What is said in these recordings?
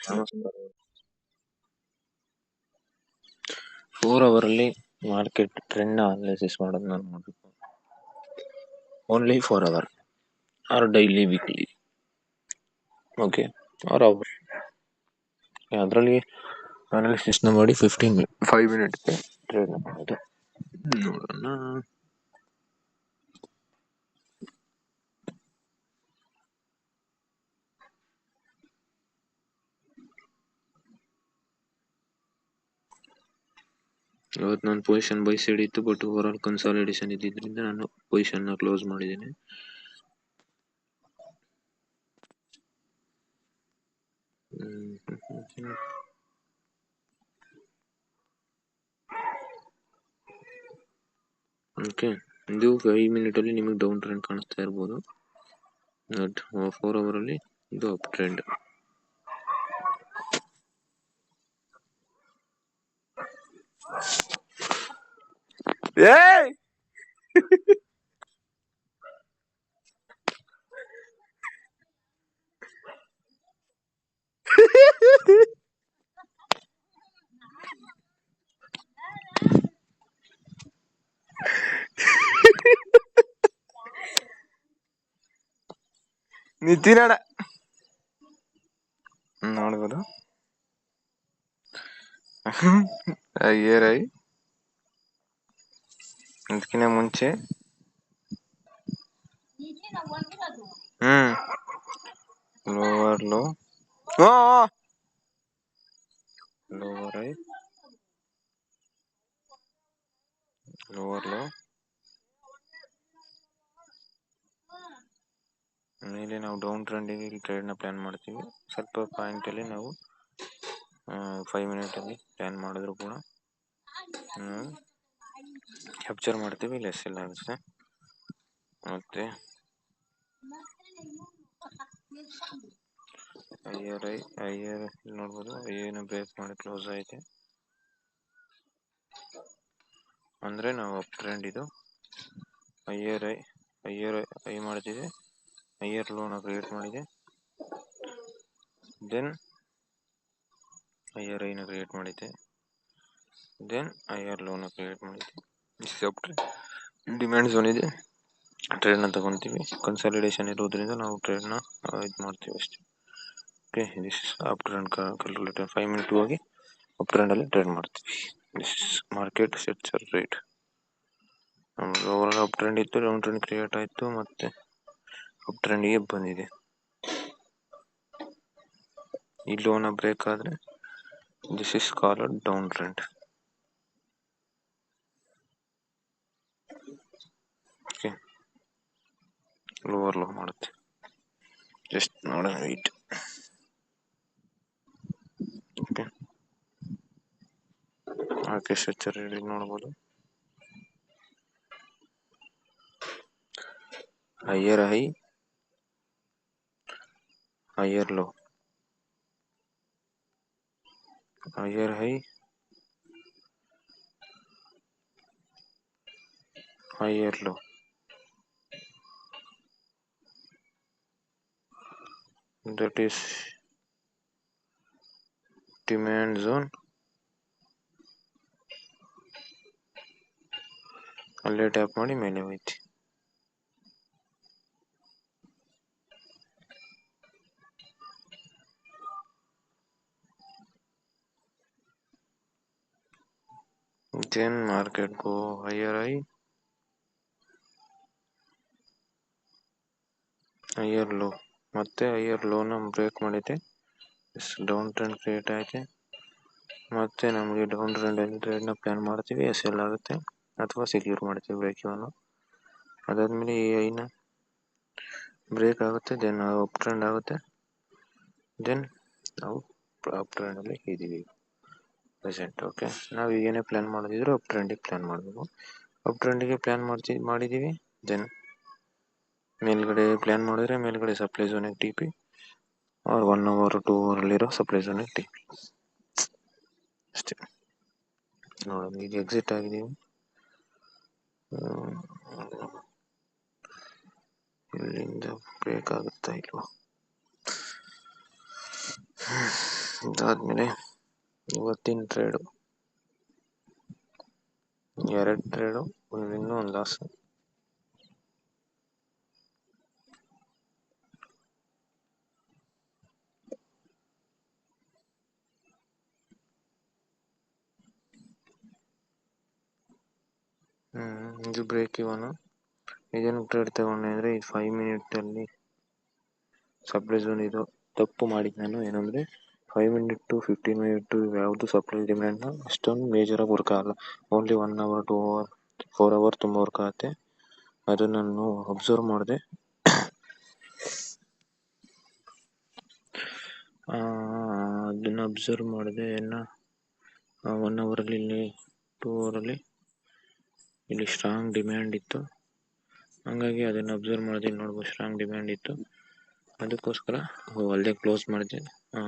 ನಮಸ್ಕಾರ. 4 ಅವರಲ್ಲಿ market trend analysis ಮಾಡೋದು ನಾನು ಮಾಡಬೇಕು. Only 4 hour or daily weekly. Okay, or hour ಅದರಲ್ಲಿ ಅನಾಲಿಸಿಸ್ನ ಮಾಡಿ 5 ಮಿನಿಟ್ಗೆ ಟ್ರೇಡ್ ಮಾಡೋದು. ನೋಡೋಣ. ಇವತ್ತು ನನ್ನ ಪೊಸಿಷನ್ ಬೈ ಸೈಡ್ ಇತ್ತು, ಬಟ್ ಓವರ್ ಆಲ್ ಕನ್ಸಾಲಿಡೇಷನ್ ಇದ್ದಿದ್ದರಿಂದ ನಾನು ಪೊಸಿಷನ್ನ ಕ್ಲೋಸ್ ಮಾಡಿದ್ದೀನಿ. ಓಕೆ, ಇದು 5 ಮಿನಿಟಲ್ಲಿ ನಿಮಗೆ ಡೌನ್ ಟ್ರೆಂಡ್ ಕಾಣಿಸ್ತಾ ಇರ್ಬೋದು. 4 ಅವರಲ್ಲಿ ಇದು ಅಪ್ ಟ್ರೆಂಡ್. ನಿತಿನಣ್ಣ ನೋಡ್ಬೋದು. ಅಯ್ಯರೈ ಅದಕ್ಕಿಂತ ಮುಂಚೆ lower low, lower I, lower low ಮೇಲೆ ನಾವು ಡೌನ್ ಟ್ರೆಂಡಿಗೆ ಟ್ರೇಡ್ನ ಪ್ಲಾನ್ ಮಾಡ್ತೀವಿ. ಸ್ವಲ್ಪ ಪಾಯಿಂಟಲ್ಲಿ ನಾವು 5 ಮಿನಿಟಲ್ಲಿ ಪ್ಲಾನ್ ಮಾಡಿದ್ರು ಕೂಡ ಕ್ಯಾಪ್ಚರ್ ಮಾಡ್ತೀವಿ, ಲೆಸ್ ಎಲ್ಲ ಆಗುತ್ತೆ. ಮತ್ತೆ ಐಯರ್ ನೋಡ್ಬೋದು, ಐಯರ್ನ ಬ್ರೇಕ್ ಮಾಡಿ ಕ್ಲೋಸ್ ಐತೆ ಅಂದರೆ ನಾವು ಅಪ್ ಟ್ರೆಂಡ್. ಇದು ಐಯರ್ ಐ ಮಾಡ್ತಿದೆ, ಐಯರ್ ಲೋನ ಕ್ರಿಯೇಟ್ ಮಾಡಿದೆ, ದೆನ್ ಐಯರ್ ಐನ ಕ್ರಿಯೇಟ್ ಮಾಡಿದೆ, ದೆನ್ ಐಯರ್ ಲೋನ ಕ್ರಿಯೇಟ್ ಮಾಡಿದೆ. ಅಪ್ ಟ್ರೆಂಡ್ ಡಿಮ್ಯಾಂಡ್ ಝೋನ್ ಇದೆ, ಟ್ರೇಡ್ನ ತಗೊತೀವಿ. ಕನ್ಸಾಲಿಡೇಷನ್ ಇರೋದ್ರಿಂದ ನಾವು ಟ್ರೇಡ್ನ ಇದು ಮಾಡ್ತೀವಿ ಅಷ್ಟೇ. Okay, this up trend calculator 5 minute ಹೋಗಿ ಅಪ್ ಟ್ರೆಂಡಲ್ಲಿ ಟ್ರೇಡ್ ಮಾಡ್ತೀವಿ. This market sets right. Over up trend ಇತ್ತು, ಡೌನ್ ಟ್ರೆಂಡ್ ಕ್ರಿಯೇಟ್ ಆಯಿತು, ಮತ್ತೆ ಅಪ್ ಟ್ರೆಂಡಿಗೆ ಬಂದಿದೆ. ಈ ಲೋನ ಬ್ರೇಕ್ ಆದರೆ this is called down trend. Okay, lower low ಮಾಡುತ್ತೆ. ಜಸ್ಟ್ ನೋಡೋಣ, ವೆಯ್ಟ್. ಓಕೆ, ಮಾರ್ಕೆಟ್ ಸ್ಟ್ರಕ್ಚರ್ ನೋಡ್ಬೋದು. Higher high, higher low, higher high, higher low, that is demand zone. ಅಲ್ಲೇ ಟ್ಯಾಪ್ ಮಾಡಿ ಮೇಲೆ ಹೋಯ್ತು. then market go higher high, higher low, ಮತ್ತೆ higher ಲೋನ break ಮಾಡಿದೆ, down trend create ಆಯ್ತು. ಮತ್ತೆ ನಮಗೆ ಡೌನ್ ಟ್ರೆಂಡಲ್ಲಿ ಟ್ರೇಡ್ನ ಪ್ಲಾನ್ ಮಾಡ್ತೀವಿ, ಎಸ್ ಎಲ್ ಆಗುತ್ತೆ ಅಥವಾ ಸೆಕ್ಯೂರ್ ಮಾಡ್ತೀವಿ ಬ್ರೇಕ್ ಇವನು. ಅದಾದಮೇಲೆ ಈ ಐನ ಬ್ರೇಕ್ ಆಗುತ್ತೆ, ದೆನ್ ಅಪ್ ಟ್ರೆಂಡ್ ಆಗುತ್ತೆ, ದೆನ್ ನಾವು ಅಪ್ ಟ್ರೆಂಡಲ್ಲಿ ಇದ್ದೀವಿ ಪ್ರೆಸೆಂಟ್. ಓಕೆ, ನಾವು ಏನೇ ಪ್ಲಾನ್ ಮಾಡೋದಿದ್ರು ಅಪ್ ಟ್ರೆಂಡಿಗೆ ಪ್ಲಾನ್ ಮಾಡಬೇಕು. ಅಪ್ ಟ್ರೆಂಡಿಗೆ ಪ್ಲಾನ್ ಮಾಡಿದ್ದೀವಿ, ದೆನ್ ಮೇಲ್ಗಡೆ ಪ್ಲಾನ್ ಮಾಡಿದ್ರೆ ಮೇಲ್ಗಡೆ ಸಪ್ಲೈ ಝೋನಿಗೆ ಟಿ ಪಿ, ಆರ್ 1 ಅವರ್ 2 ಅವರಲ್ಲಿರೋ ಸಪ್ಲೈ ಝೋನಿಗೆ ಟಿ ಪಿ ಅಷ್ಟೇ. ನೋಡೋಣ, ಈಗ ಎಕ್ಸಿಟ್ ಆಗಿದ್ದೀವಿ. ಇಲ್ಲಿಂದ ಬ್ರೇಕ್ ಆಗುತ್ತಾ ಇಲ್ವಾ? ಇದಾದ್ಮೇಲೆ ಇವತ್ತಿನ ಟ್ರೇಡು 2 ಟ್ರೇಡು, ಇನ್ನೂ ಒಂದು ಲಾಸ್. ಇದು ಬ್ರೇಕ್ ಇವನು. ಇದನ್ನು ಟ್ರೇಡ್ ತಗೊಂಡೆ ಅಂದರೆ ಇದು 5 ಮಿನಿಟಲ್ಲಿ ಸಪ್ಲೈ ಝೋನ್. ಇದು ತಪ್ಪು ಮಾಡಿದ್ದು ನಾನು. ಏನಂದರೆ 5 ಮಿನಿಟ್ ಟು 15 ಮಿನಿಟ್ ಯಾವುದು ಸಪ್ಲೈ ಡಿಮ್ಯಾಂಡ್ನ ಅಷ್ಟೊಂದು ಮೇಜರಾಗಿ ವರ್ಕ್ ಆಗಲ್ಲ. ಓನ್ಲಿ 1 ಅವರ್ 2 ಅವರ್ 4 ಅವರ್ ತುಂಬ ವರ್ಕ್ ಆಗುತ್ತೆ. ಅದು ನಾನು ಅಬ್ಸರ್ವ್ ಮಾಡಿದೆ. ಅದನ್ನು ಅಬ್ಸರ್ವ್ ಮಾಡಿದೆ. 1 ಅವರಲ್ಲಿ, ಇಲ್ಲಿ 2 ಅವರಲ್ಲಿ ಇಲ್ಲಿ ಸ್ಟ್ರಾಂಗ್ ಡಿಮ್ಯಾಂಡ್ ಇತ್ತು. ಹಂಗಾಗಿ ಅದನ್ನು ಅಬ್ಸರ್ವ್ ಮಾಡಿದೆ. ನೋಡ್ಬೋದು ಸ್ಟ್ರಾಂಗ್ ಡಿಮ್ಯಾಂಡ್ ಇತ್ತು. ಅದಕ್ಕೋಸ್ಕರ ಅಲ್ಲೇ ಕ್ಲೋಸ್ ಮಾಡಿದೆ.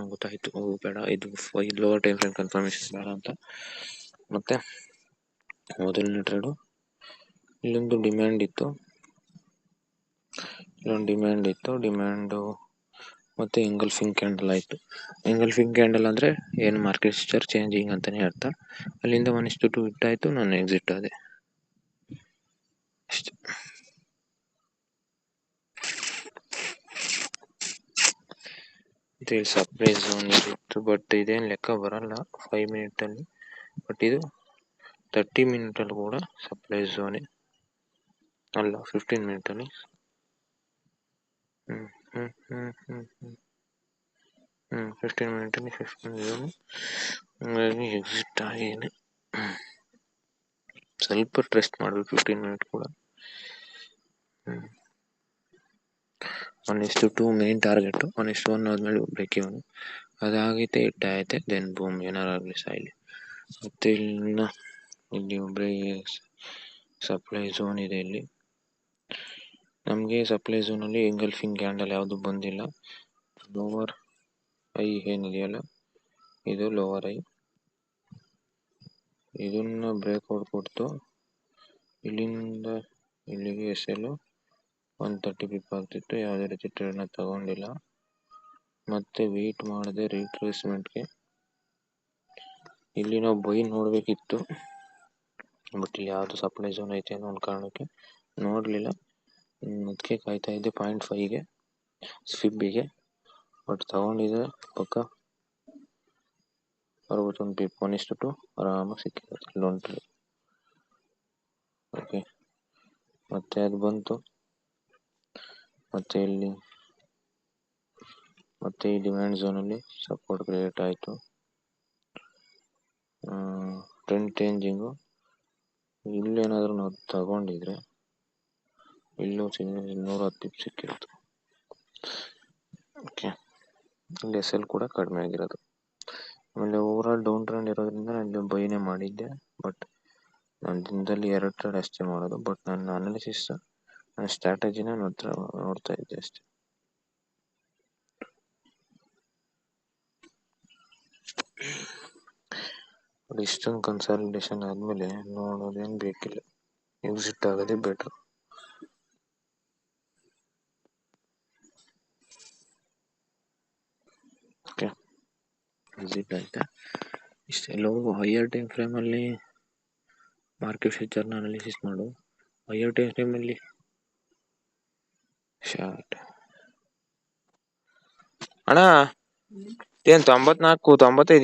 ಗೊತ್ತಾಯಿತು, ಬೇಡ ಇದು ಲೋವರ್ ಟೈಮ್ ಫ್ರೇಮ್ ಕನ್ಫರ್ಮೇಷನ್ ಬೇಡ ಅಂತ. ಮತ್ತು ಮೊದಲನೇ ಟ್ರೇಡು ಇಲ್ಲೊಂದು ಡಿಮ್ಯಾಂಡ್ ಇತ್ತು. ಡಿಮ್ಯಾಂಡು ಮತ್ತು ಎಂಗಲ್ಫಿಂಗ್ ಕ್ಯಾಂಡಲ್ ಆಯಿತು. ಎಂಗಲ್ಫಿಂಗ್ ಕ್ಯಾಂಡಲ್ ಅಂದರೆ ಏನು ಮಾರ್ಕೆಟ್ ಸ್ಟ್ರಕ್ಚರ್ ಚೇಂಜಿಂಗ್ ಅಂತಲೇ ಅರ್ಥ. ಅಲ್ಲಿಂದ 1:2 ಇಟ್ಟಾಯಿತು, ನಾನು ಎಕ್ಸಿಟ್ ಆದೆ ಅಷ್ಟೆ. ಇದು ಸಪ್ಲೈ ಝೋನ್ ಇತ್ತು, ಬಟ್ ಇದೇನು ಲೆಕ್ಕ ಬರಲ್ಲ 5 ಮಿನಿಟಲ್ಲಿ. ಬಟ್ ಇದು 30 ಮಿನಿಟಲ್ಲಿ ಕೂಡ ಸಪ್ಲೈ ಝೋನೇ ಅಲ್ಲ, 15 ಮಿನಿಟಲ್ಲಿ. 15 ಮಿನಿಟಲ್ಲಿ 15 ಝೋನು. ಹಂಗಾಗಿ ಎಕ್ಸಿಟ್ ಆಗೇನೆ. ಸ್ವಲ್ಪ ಟ್ರೆಸ್ಟ್ ಮಾಡಬೇಕು 15 ಮಿನಿಟ್ ಕೂಡ. 1:2 ಮೇನ್ ಟಾರ್ಗೆಟು. 1:1 ಆದಮೇಲೆ ಬ್ರೇಕ್ ಇವನು. ಅದಾಗೈತೆ, ಇಟ್ಟಾಯ್ತೆ, ದೆನ್ ಬೂಮ್, ಏನಾರಾಗಲಿ ಸಾಯಿಲಿ. ಮತ್ತು ಇಲ್ಲಿ ಒಬ್ಬರೇ ಸಪ್ಲೈ ಝೋನ್ ಇದೆ. ಇಲ್ಲಿ ನಮಗೆ ಸಪ್ಲೈ ಝೋನಲ್ಲಿ ಎಂಗಲ್ಫಿಂಗ್ ಕ್ಯಾಂಡಲ್ ಯಾವುದು ಬಂದಿಲ್ಲ. ಲೋವರ್ ಐ ಏನಿದೆಯಲ್ಲ, ಇದು ಲೋವರ್ ಐ. ಇದನ್ನು ಬ್ರೇಕ್ಔಟ್ ಕೊಡ್ತು. ಇಲ್ಲಿಂದ ಇಲ್ಲಿಗೆ SL 130 ಪಿಪ್ ಆಗ್ತಿತ್ತು. ಯಾವುದೇ ರೀತಿ ಟ್ರೇಡ್ನ ತಗೊಂಡಿಲ್ಲ. ಮತ್ತೆ ವೆಯ್ಟ್ ಮಾಡಿದೆ ರಿಟ್ರೇಸ್ಮೆಂಟ್ಗೆ. ಇಲ್ಲಿ ನಾವು ಬೈ ನೋಡಬೇಕಿತ್ತು, ಬಟ್ ಇಲ್ಲಿ ಯಾವುದು ಸಪ್ಲೈ ಝೋನ್ ಐತೆ ಅನ್ನೋ ಒಂದು ಕಾರಣಕ್ಕೆ ನೋಡಲಿಲ್ಲ. ಅದಕ್ಕೆ ಕಾಯ್ತಾ ಇದ್ದೆ 0.5ಗೆ ಸ್ವಿಬ್ಬಿಗೆ. ಬಟ್ ತಗೊಂಡಿದ್ದೆ ಪಕ್ಕ 61 ಪಿಪ್. 1:2 ಆರಾಮಾಗಿ ಸಿಕ್ಕಿರುತ್ತೆ ಇಲ್ಲೊಂದು ಟ್ರೇಡ್. ಓಕೆ, ಮತ್ತೆ ಅದು ಬಂತು. ಮತ್ತೆ ಈ ಡಿಮ್ಯಾಂಡ್ ಝೋನಲ್ಲಿ ಸಪೋರ್ಟ್ ಕ್ರಿಯೇಟ್ ಆಯಿತು. Trend changing. ಇಲ್ಲೇನಾದರೂ ನಾವು ತಗೊಂಡಿದ್ರೆ ಇಲ್ಲೂ 110 ಪಿಪ್ ಸಿಕ್ಕಿರುತ್ತೆ. ಓಕೆ, ಇಲ್ಲಿ SL ಕೂಡ ಕಡಿಮೆ ಆಗಿರೋದು. ಆಮೇಲೆ ಓವರಾಲ್ ಡೌನ್ ಟ್ರೆಂಡ್ ಇರೋದ್ರಿಂದ ನಾನು ಬೈನೇ ಮಾಡಿದ್ದೆ. ಬಟ್ ನಾನು ದಿನದಲ್ಲಿ 2 ಟ್ರೇಡ್ ಅಷ್ಟೇ ಮಾಡೋದು. ಬಟ್ ನನ್ನ ಅನಾಲಿಸಿಸ್, ನನ್ನ ಸ್ಟ್ರಾಟಜಿನ ನೋಡ್ತಾ ಇದ್ದೆ ಅಷ್ಟೇ. ಇಷ್ಟೊಂದು ಕನ್ಸಾಲಿಡೇಷನ್ ಆದಮೇಲೆ ನೋಡೋದೇನು ಬೇಕಿಲ್ಲ, ಎಕ್ಸಿಟ್ ಆಗೋದೇ ಬೆಟ್ರು. ಓಕೆ, ಎಕ್ಸಿಟ್ ಆಯ್ತಾ ಇಷ್ಟೇ. ಹೈಯರ್ ಟೈಮ್ ಫ್ರೇಮಲ್ಲಿ ಮಾರ್ಕೆಟ್ ಫ್ಯೂಚರ್ನ ಅನಾಲಿಸಿಸ್ ಮಾಡು. ಹೈಯರ್ ಟೈಮ್ ಫ್ರೇಮಲ್ಲಿ ಶಾರ್ಟ್ ಅಣ್ಣ ಏನು 94 95